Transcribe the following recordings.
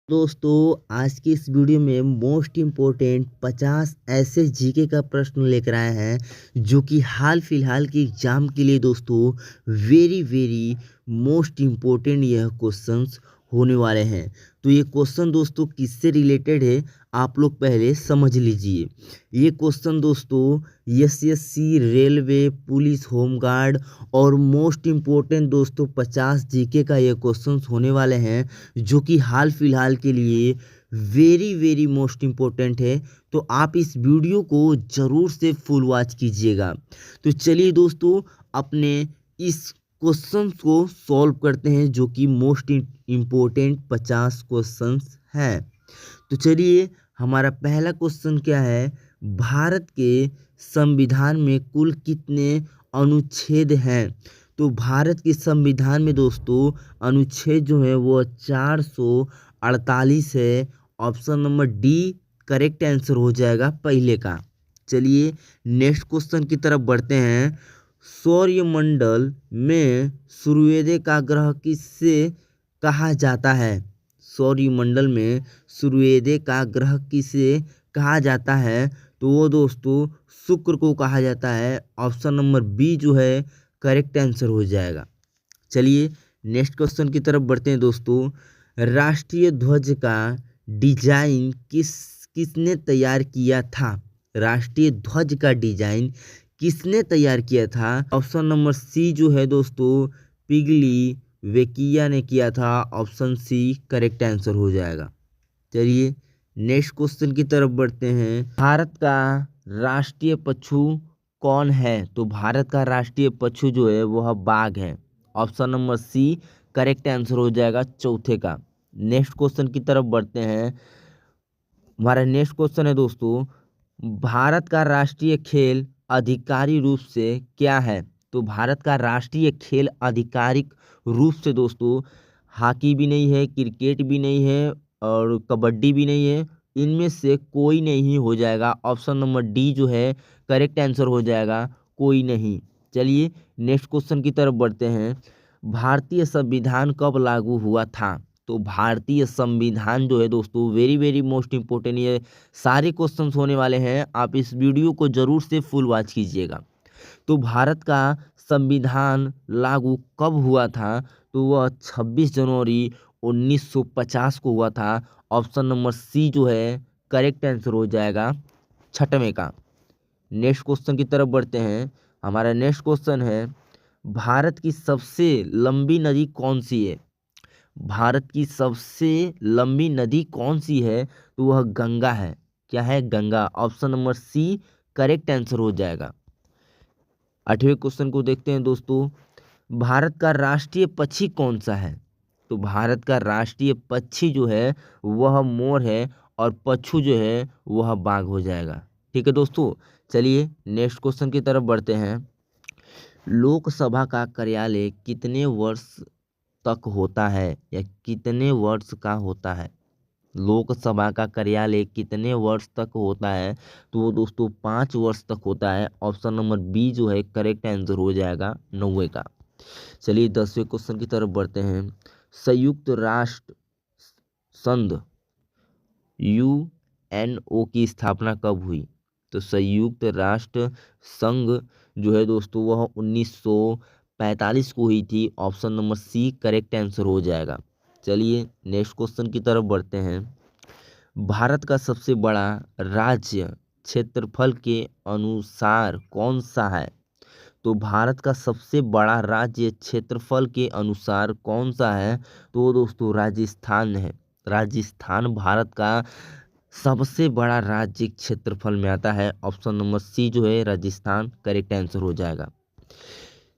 दोस्तों आज की इस वीडियो में मोस्ट इम्पोर्टेंट 50 ऐसे जीके का प्रश्न लेकर आए हैं जो कि हाल फिलहाल के एग्जाम के लिए दोस्तों वेरी वेरी मोस्ट इम्पोर्टेंट यह क्वेश्चंस होने वाले हैं। तो ये क्वेश्चन दोस्तों किससे रिलेटेड है आप लोग पहले समझ लीजिए। ये क्वेश्चन दोस्तों एसएससी, रेलवे, पुलिस, होमगार्ड और मोस्ट इम्पोर्टेंट दोस्तों 50 जीके का ये क्वेश्चन होने वाले हैं जो कि हाल फिलहाल के लिए वेरी वेरी मोस्ट इम्पोर्टेंट है। तो आप इस वीडियो को ज़रूर से फुल वॉच कीजिएगा। तो चलिए दोस्तों अपने इस क्वेश्चन को सॉल्व करते हैं जो कि मोस्ट इम्पोर्टेंट 50 क्वेश्चंस हैं। तो चलिए हमारा पहला क्वेश्चन क्या है, भारत के संविधान में कुल कितने अनुच्छेद हैं। तो भारत के संविधान में दोस्तों अनुच्छेद जो है वो 448 है। Option number D correct answer हो जाएगा पहले का। चलिए नेक्स्ट क्वेश्चन की तरफ बढ़ते हैं। सौरमंडल में सूर्योदय का ग्रह किससे कहा जाता है। सौरमंडल में सूर्योदय का ग्रह किसे कहा जाता है। तो वो दोस्तों शुक्र को कहा जाता है। ऑप्शन नंबर बी जो है करेक्ट आंसर हो जाएगा। चलिए नेक्स्ट क्वेश्चन की तरफ बढ़ते हैं दोस्तों। राष्ट्रीय ध्वज का डिजाइन किसने तैयार किया था। राष्ट्रीय ध्वज का डिजाइन किसने तैयार किया था। ऑप्शन नंबर सी जो है दोस्तों पिगली वेकिया ने किया था। ऑप्शन सी करेक्ट आंसर हो जाएगा। चलिए नेक्स्ट क्वेश्चन की तरफ बढ़ते हैं। भारत का राष्ट्रीय पशु कौन है। तो भारत का राष्ट्रीय पशु जो है वह बाघ है। Option number C correct answer हो जाएगा चौथे का। नेक्स्ट क्वेश्चन की तरफ बढ़ते हैं। हमारा नेक्स्ट क्वेश्चन है दोस्तों, भारत का राष्ट्रीय खेल आधिकारिक रूप से क्या है। तो भारत का राष्ट्रीय खेल आधिकारिक रूप से दोस्तों हॉकी भी नहीं है, क्रिकेट भी नहीं है और कबड्डी भी नहीं है। इनमें से कोई नहीं हो जाएगा। ऑप्शन नंबर डी जो है करेक्ट आंसर हो जाएगा कोई नहीं। चलिए नेक्स्ट क्वेश्चन की तरफ बढ़ते हैं। भारतीय संविधान कब लागू हुआ था। तो भारतीय संविधान जो है दोस्तों वेरी वेरी मोस्ट इम्पोर्टेंट, ये सारे क्वेश्चंस होने वाले हैं। आप इस वीडियो को ज़रूर से फुल वॉच कीजिएगा। तो भारत का संविधान लागू कब हुआ था। तो वह 26 जनवरी 1950 को हुआ था। ऑप्शन नंबर सी जो है करेक्ट आंसर हो जाएगा छठवें का। नेक्स्ट क्वेश्चन की तरफ बढ़ते हैं। हमारा नेक्स्ट क्वेश्चन है, भारत की सबसे लंबी नदी कौन सी है। भारत की सबसे लंबी नदी कौन सी है। तो वह गंगा है। क्या है, Ganga. Option number C correct answer हो जाएगा। आठवें क्वेश्चन को देखते हैं दोस्तों। भारत का राष्ट्रीय पक्षी कौन सा है। तो भारत का राष्ट्रीय पक्षी जो है वह मोर है और पक्षु जो है वह बाघ हो जाएगा। ठीक है दोस्तों। चलिए नेक्स्ट क्वेश्चन की तरफ बढ़ते हैं। लोकसभा का कार्यालय कितने वर्ष तक होता है या कितने वर्ष का होता है। लोकसभा का कार्यालय कितने वर्ष तक होता है। तो वो दोस्तों 5 वर्ष तक होता है। ऑप्शन नंबर बी जो है करेक्ट आंसर हो जाएगा 9वें का। चलिए 10वें क्वेश्चन की तरफ बढ़ते हैं। संयुक्त राष्ट्र संघ यूएनओ की स्थापना कब हुई। तो संयुक्त राष्ट्र संघ जो है दोस्तों वह 1945 को हुई थी। Option number C correct answer हो जाएगा। चलिए नेक्स्ट क्वेश्चन की तरफ बढ़ते हैं। भारत का सबसे बड़ा राज्य क्षेत्रफल के अनुसार कौन सा है। तो भारत का सबसे बड़ा राज्य क्षेत्रफल के अनुसार कौन सा है। तो दोस्तों राजस्थान है। राजस्थान भारत का सबसे बड़ा राज्य क्षेत्रफल में आता है। ऑप्शन नंबर सी जो है राजस्थान करेक्ट आंसर हो जाएगा।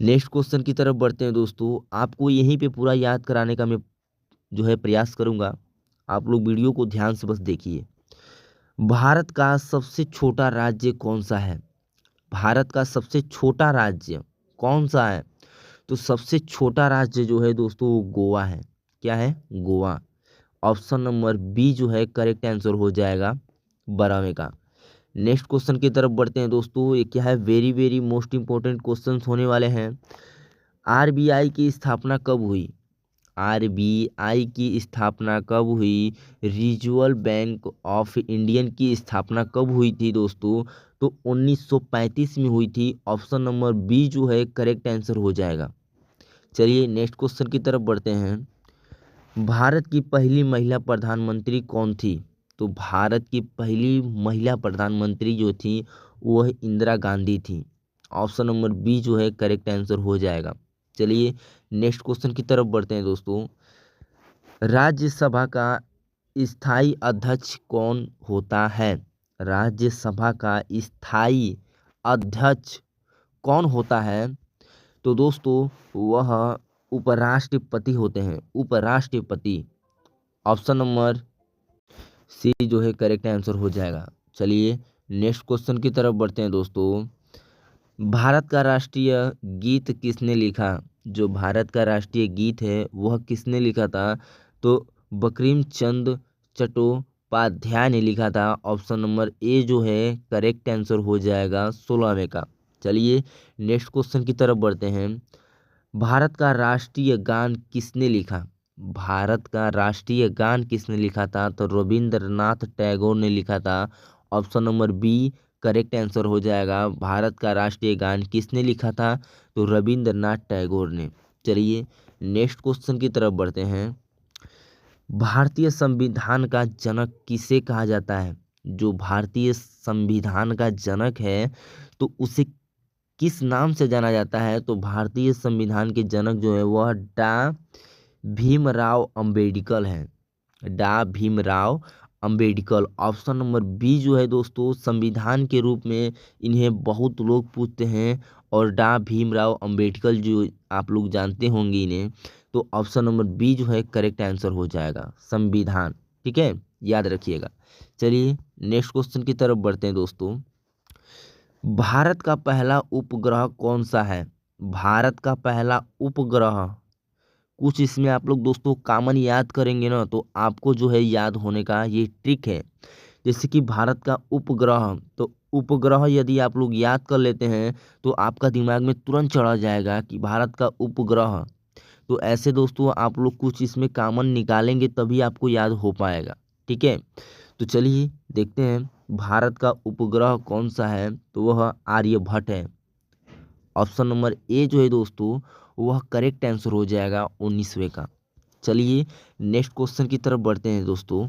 नेक्स्ट क्वेश्चन की तरफ बढ़ते हैं दोस्तों। आपको यहीं पे पूरा याद कराने का मैं जो है प्रयास करूंगा। आप लोग वीडियो को ध्यान से बस देखिए। भारत का सबसे छोटा राज्य कौन सा है। भारत का सबसे छोटा राज्य कौन सा है। तो सबसे छोटा राज्य जो है दोस्तों वो गोवा है। क्या है, गोवा। ऑप्शन नंबर बी जो है करेक्ट आंसर हो जाएगा 12वें का। नेक्स्ट क्वेश्चन की तरफ बढ़ते हैं दोस्तों। ये क्या है, very very most important questions होने वाले हैं। आरबीआई की स्थापना कब हुई। आरबीआई की स्थापना कब हुई? रिजर्व बैंक ऑफ इंडियन की स्थापना कब हुई थी दोस्तों? तो 1935 में हुई थी। ऑप्शन नंबर बी जो है करेक्ट आंसर हो जाएगा। चलिए नेक्स्ट क्वेश्चन की तरफ बढ़ते हैं। भारत की पहली महिला प्रधानमंत्री कौन थी? तो भारत की पहली महिला प्रधानमंत्री जो थी वह इंदिरा गांधी थी। ऑप्शन नंबर बी जो है करेक्ट आंसर हो जाएगा। चलिए नेक्स्ट क्वेश्चन की तरफ बढ़ते हैं दोस्तों। राज्यसभा का स्थायी अध्यक्ष कौन होता है? राज्यसभा का स्थायी अध्यक्ष कौन होता है? तो दोस्तों वह उपराष्ट्रपति होते हैं, उपराष्ट्रपति। ऑप्शन नंबर सी जो है करेक्ट आंसर हो जाएगा। चलिए नेक्स्ट क्वेश्चन की तरफ बढ़ते हैं दोस्तों। भारत का राष्ट्रीय गीत किसने लिखा? जो भारत का राष्ट्रीय गीत है वह किसने लिखा था? तो बंकिम चंद्र चट्टोपाध्याय ने लिखा था। ऑप्शन नंबर ए जो है करेक्ट आंसर हो जाएगा 16वें का। चलिए नेक्स्ट क्वेश्चन की तरफ बढ़ते हैं। भारत का राष्ट्रीय गान किसने लिखा? भारत का राष्ट्रीय गान किसने लिखा था? तो रविंद्रनाथ टैगोर ने लिखा था। Option number B correct answer हो जाएगा। भारत का राष्ट्रीय गान किसने लिखा था? तो रविंद्रनाथ टैगोर ने। चलिए नेक्स्ट क्वेश्चन की तरफ बढ़ते हैं। भारतीय संविधान का जनक किसे कहा जाता है? जो भारतीय संविधान का जनक है तो उसे किस नाम से जाना जाता है? तो भारतीय संविधान के जनक जो है वह डा भीमराव अंबेडकर हैं। डा Bhimrao Ambedkar. Option number B जो है दोस्तों संविधान के रूप में इन्हें बहुत लोग पूछते हैं और डा भीमराव अंबेडकर जो आप लोग जानते होंगे इन्हें। तो ऑप्शन नंबर बी जो है करेक्ट आंसर हो जाएगा संविधान। ठीक है, याद रखिएगा। चलिए नेक्स्ट क्वेश्चन की तरफ बढ़ते हैं दोस्तों। भारत का पहला उपग्रह कौन सा है? भारत का पहला उपग्रह, कुछ इसमें आप लोग दोस्तों कॉमन याद करेंगे ना तो आपको जो है याद होने का ये ट्रिक है। जैसे कि भारत का उपग्रह, तो उपग्रह यदि आप लोग याद कर लेते हैं तो आपका दिमाग में तुरंत चढ़ा जाएगा कि भारत का उपग्रह। तो ऐसे दोस्तों आप लोग कुछ इसमें कॉमन निकालेंगे तभी आपको याद हो पाएगा। ठीक है, तो चलिए देखते हैं भारत का उपग्रह कौन सा है। तो वह आर्यभट्ट है। ऑप्शन नंबर ए जो है दोस्तों वह करेक्ट आंसर हो जाएगा 19वें का। चलिए नेक्स्ट क्वेश्चन की तरफ बढ़ते हैं दोस्तों।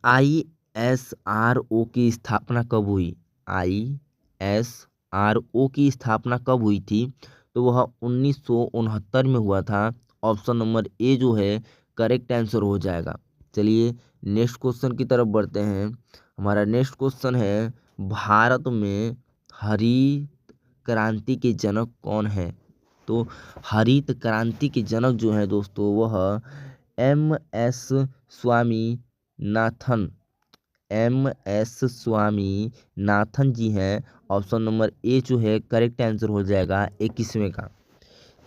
ISRO की स्थापना कब हुई? ISRO की स्थापना कब हुई थी? तो वह 1969 में हुआ था। ऑप्शन नंबर ए जो है करेक्ट आंसर हो जाएगा। चलिए नेक्स्ट क्वेश्चन की तरफ बढ़ते हैं। हमारा नेक्स्ट क्वेश्चन है भारत में हरित क्रांति के जनक कौन है? तो हरित क्रांति के जनक जो है दोस्तों वह MS स्वामीनाथन, MS स्वामीनाथन जी हैं। ऑप्शन नंबर ए जो है करेक्ट आंसर हो जाएगा 21वें का।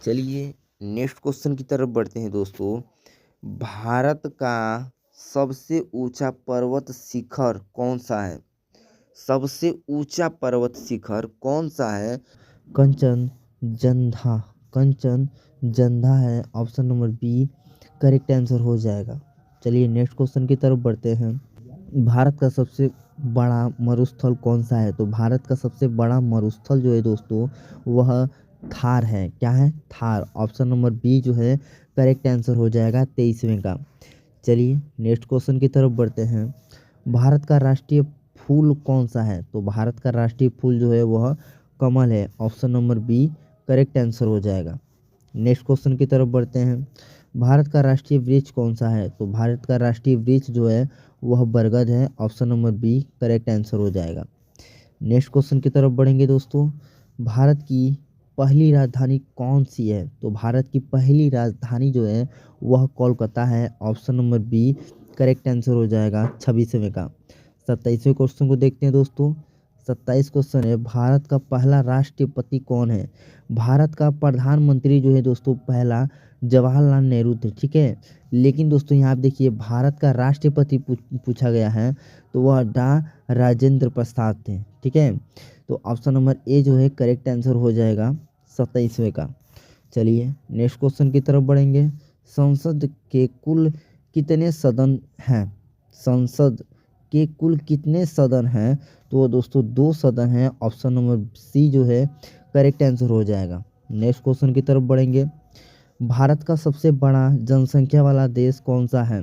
चलिए नेक्स्ट क्वेश्चन की तरफ बढ़ते हैं दोस्तों। भारत का सबसे ऊंचा पर्वत शिखर कौन सा है? सबसे ऊंचा पर्वत शिखर कौन सा है? कंचनजंगा, कंचनजंगा है। Option number B correct answer हो जाएगा। चलिए नेक्स्ट क्वेश्चन की तरफ बढ़ते हैं। भारत का सबसे बड़ा मरुस्थल कौन सा है? तो भारत का सबसे बड़ा मरुस्थल जो है दोस्तों वह थार है। क्या है? थार। ऑप्शन नंबर बी जो है करेक्ट आंसर हो जाएगा 23वें का। चलिए नेक्स्ट क्वेश्चन की तरफ बढ़ते हैं। भारत का राष्ट्रीय फूल कौन सा है? तो भारत का राष्ट्रीय फूल जो है वह कमल है। Option number B correct answer हो जाएगा। नेक्स्ट क्वेश्चन की तरफ बढ़ते हैं। भारत का राष्ट्रीय वृक्ष कौन सा है? तो भारत का राष्ट्रीय वृक्ष जो है वह बरगद है। Option number B correct answer हो जाएगा। नेक्स्ट क्वेश्चन की तरफ बढ़ेंगे दोस्तों। भारत की पहली राजधानी कौन सी है? तो भारत की पहली राजधानी जो है वह कोलकाता है। Option number B correct answer हो जाएगा 26वें का। 27वें क्वेश्चन को देखते हैं दोस्तों। 27 क्वेश्चन है भारत का पहला राष्ट्रपति कौन है? भारत का प्रधानमंत्री जो है दोस्तों पहला जवाहरलाल नेहरू थे। ठीक है, लेकिन दोस्तों यहाँ आप देखिए भारत का राष्ट्रपति पूछा गया है तो वह डा राजेंद्र प्रसाद थे। ठीक है, तो ऑप्शन नंबर ए जो है करेक्ट आंसर हो जाएगा 27वें का। चलिए नेक्स्ट क्वेश्चन की तरफ बढ़ेंगे। संसद के कुल कितने सदन हैं? संसद के कुल कितने सदन हैं? तो दोस्तों 2 सदन हैं। ऑप्शन नंबर सी जो है करेक्ट आंसर हो जाएगा। नेक्स्ट क्वेश्चन की तरफ बढ़ेंगे। भारत का सबसे बड़ा जनसंख्या वाला देश कौन सा है?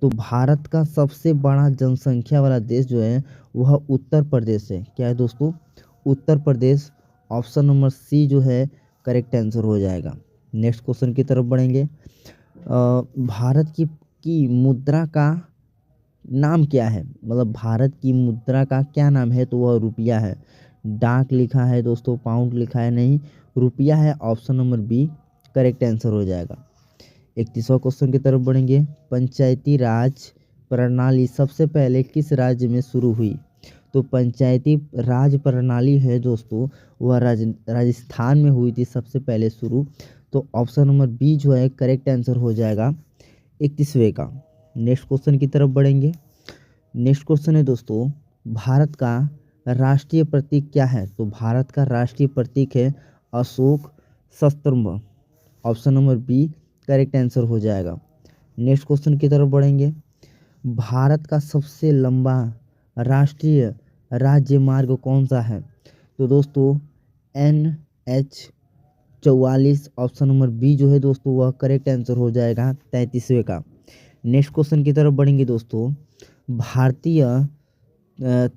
तो भारत का सबसे बड़ा जनसंख्या वाला देश जो है वह उत्तर प्रदेश है। क्या है दोस्तों? उत्तर प्रदेश। ऑप्शन नंबर सी जो है करेक्ट आंसर हो जाएगा। नेक्स्ट क्वेश्चन की तरफ बढ़ेंगे। भारत की मुद्रा का नाम क्या है? मतलब भारत की मुद्रा का क्या नाम है? तो वह रुपया है। डाक लिखा है दोस्तों, पाउंड लिखा है, नहीं रुपया है। Option number B correct answer हो जाएगा। 31वां क्वेश्चन की तरफ बढ़ेंगे। पंचायती राज प्रणाली सबसे पहले किस राज्य में शुरू हुई? तो पंचायती राज प्रणाली है दोस्तों वह राजस्थान में हुई थी सबसे पहले शुरू। तो ऑप्शन नंबर बी जो है करेक्ट आंसर हो जाएगा 31वें का। नेक्स्ट क्वेश्चन की तरफ बढ़ेंगे। नेक्स्ट क्वेश्चन है दोस्तों, भारत का राष्ट्रीय प्रतीक क्या है? तो भारत का राष्ट्रीय प्रतीक है अशोक स्तंभ। Option number B correct answer हो जाएगा। नेक्स्ट क्वेश्चन की तरफ बढ़ेंगे। भारत का सबसे लंबा राष्ट्रीय राज्य मार्ग कौन सा है? तो दोस्तों NH 44। ऑप्शन नंबर बी जो है दोस्तों वह करेक्ट आंसर हो जाएगा 33वें का। नेक्स्ट क्वेश्चन की तरफ बढ़ेंगे दोस्तों। भारतीय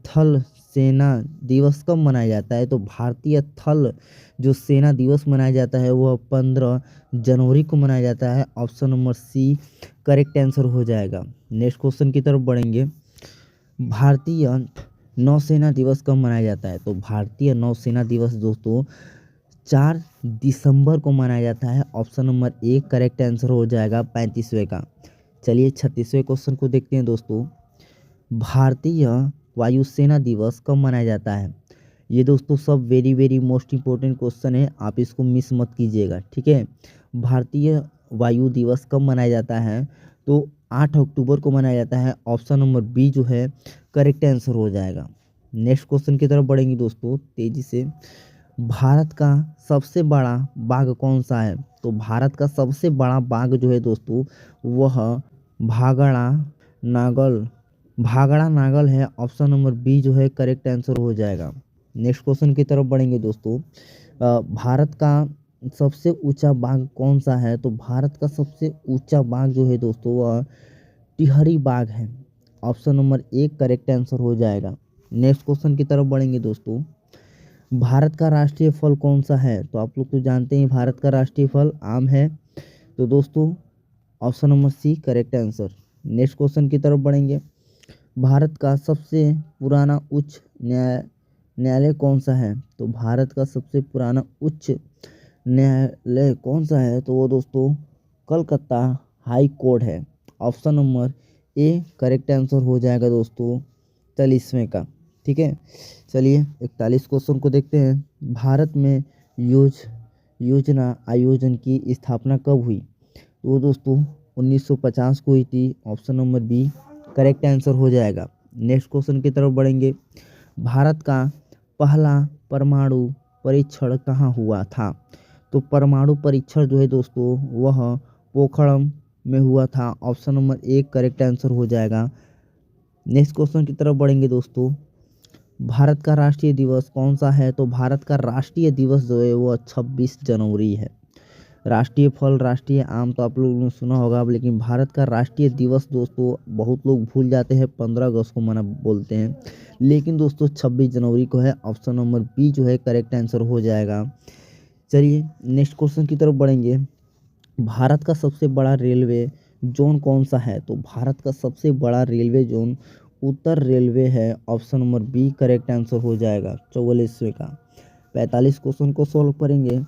थल सेना दिवस कब मनाया जाता है? तो भारतीय थल जो सेना दिवस मनाया जाता है वह 15 जनवरी को मनाया जाता है। Option number C correct answer हो जाएगा। नेक्स्ट क्वेश्चन की तरफ बढ़ेंगे। भारतीय नौसेना दिवस कब मनाया जाता है? तो भारतीय नौसेना दिवस दोस्तों 4 दिसंबर को मनाया जाता है। Option number A correct answer हो जाएगा 35वें का। चलिए 36वें क्वेश्चन को देखते हैं दोस्तों। भारतीय वायुसेना दिवस कब मनाया जाता है? ये दोस्तों सब very very most important question है, आप इसको मिस मत कीजिएगा, ठीक है। भारतीय वायु दिवस कब मनाया जाता है? तो 8 अक्टूबर को मनाया जाता है। ऑप्शन नंबर बी जो है करेक्ट आंसर हो जाएगा। नेक्स्ट क्वेश्चन की तरफ बढ़ेंगे दोस्तों तेजी से। भारत का सबसे बड़ा बाघ कौन सा है? तो भारत का सबसे बड़ा बाघ जो है दोस्तों वह भागड़ा नागल भागड़ा नागल है। ऑप्शन नंबर बी जो है करेक्ट आंसर हो जाएगा। नेक्स्ट क्वेश्चन की तरफ बढ़ेंगे दोस्तों। भारत का सबसे ऊंचा बाघ कौन सा है? तो भारत का सबसे ऊंचा बाघ जो है दोस्तों वह टिहरी बाघ है। Option number A correct answer हो जाएगा। नेक्स्ट क्वेश्चन की तरफ बढ़ेंगे दोस्तों। भारत का राष्ट्रीय फल कौन सा है? तो आप लोग तो जानते हैं भारत का राष्ट्रीय फल आम है। तो दोस्तों option number C correct answer. Next question की तरफ बढ़ेंगे। भारत का सबसे पुराना उच्च न्यायालय कौन सा है? तो भारत का सबसे पुराना उच्च न्यायालय कौन सा है? तो वो दोस्तों कलकत्ता हाई कोर्ट है। Option number A correct answer हो जाएगा दोस्तों 43वें का, ठीक है। चलिए 41 क्वेश्चन को देखते हैं। भारत में योजना आयोजन की स्थापना कब हुई? तो वो दोस्तों 1950 को हुई थी। Option number B correct answer हो जाएगा। नेक्स्ट क्वेश्चन की तरफ बढ़ेंगे। भारत का पहला परमाणु परीक्षण कहाँ हुआ था? तो परमाणु परीक्षण जो है दोस्तों वह पोखरण में हुआ था। Option number A correct answer हो जाएगा। नेक्स्ट क्वेश्चन की तरफ बढ़ेंगे दोस्तों। भारत का राष्ट्रीय दिवस कौन सा है? तो भारत का राष्ट्रीय दिवस जो है वह 26 जनवरी है। राष्ट्रीय फल राष्ट्रीय आम तो आप लोगों ने सुना होगा, लेकिन भारत का राष्ट्रीय दिवस दोस्तों बहुत लोग भूल जाते हैं, 15 अगस्त को मना बोलते हैं, लेकिन दोस्तों 26 जनवरी को है। ऑप्शन नंबर बी जो है करेक्ट आंसर हो जाएगा। चलिए नेक्स्ट क्वेश्चन की तरफ बढ़ेंगे। भारत का सबसे बड़ा रेलवे जोन कौन सा है? तो भारत का सबसे बड़ा रेलवे जोन उत्तर रेलवे है। Option number B correct answer हो जाएगा 44वें का। 45 क्वेश्चन को सॉल्व करेंगे।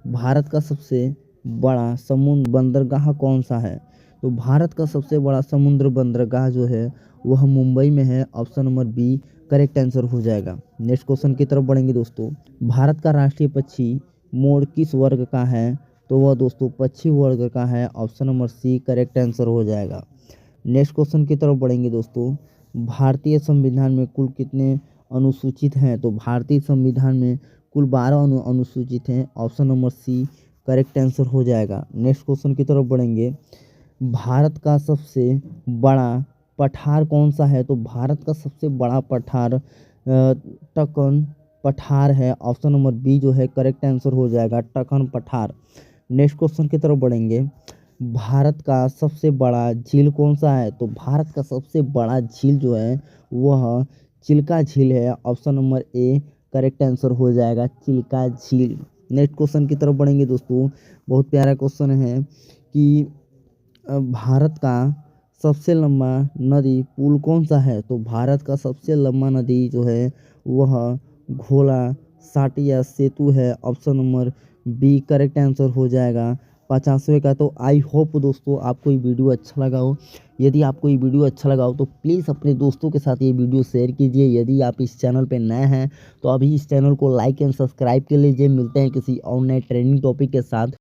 भारत का सबसे बड़ा समुद्र बंदरगाह कौन सा है? तो भारत का सबसे बड़ा समुद्र बंदरगाह जो है वह मुंबई में है। Option number B correct answer हो जाएगा। नेक्स्ट क्वेश्चन की तरफ बढ़ेंगे दोस्तों। भारत का राष्ट्रीय पक्षी मोर किस वर्ग का है? तो वह दोस्तों पक्षी वर्ग का है। Option number C correct answer हो जाएगा। नेक्स्ट क्वेश्चन की तरफ बढ़ेंगे दोस्तों। भारतीय संविधान में कुल कितने अनुसूचित हैं? तो भारतीय संविधान में कुल 12 अनुसूचित हैं। Option number C correct answer हो जाएगा। नेक्स्ट क्वेश्चन की तरफ बढ़ेंगे। भारत का सबसे बड़ा पठार कौन सा है? तो भारत का सबसे बड़ा पठार टकन पठार है। ऑप्शन नंबर बी जो है करेक्ट आंसर हो जाएगा, टकन पठार। नेक्स्ट क्वेश्चन की तरफ बढ़ेंगे। भारत का सबसे बड़ा झील कौन सा है? तो भारत का सबसे बड़ा झील जो है वह चिल्का झील है। Option number A correct answer हो जाएगा, चिल्का झील। नेक्स्ट क्वेश्चन की तरफ बढ़ेंगे दोस्तों। बहुत प्यारा क्वेश्चन है कि भारत का सबसे लंबा नदी पुल कौन सा है? तो भारत का सबसे लंबा नदी जो है वह घोला साटिया सेतु है। Option number B correct answer हो जाएगा, 50वें का। तो आई होप दोस्तों आपको ये वीडियो अच्छा लगा हो। यदि आपको ये वीडियो अच्छा लगा हो तो प्लीज़ अपने दोस्तों के साथ ये वीडियो शेयर कीजिए। यदि आप इस चैनल पे नए हैं तो अभी इस चैनल को लाइक एंड सब्सक्राइब कर लीजिए। मिलते हैं किसी और नए ट्रेंडिंग टॉपिक के साथ।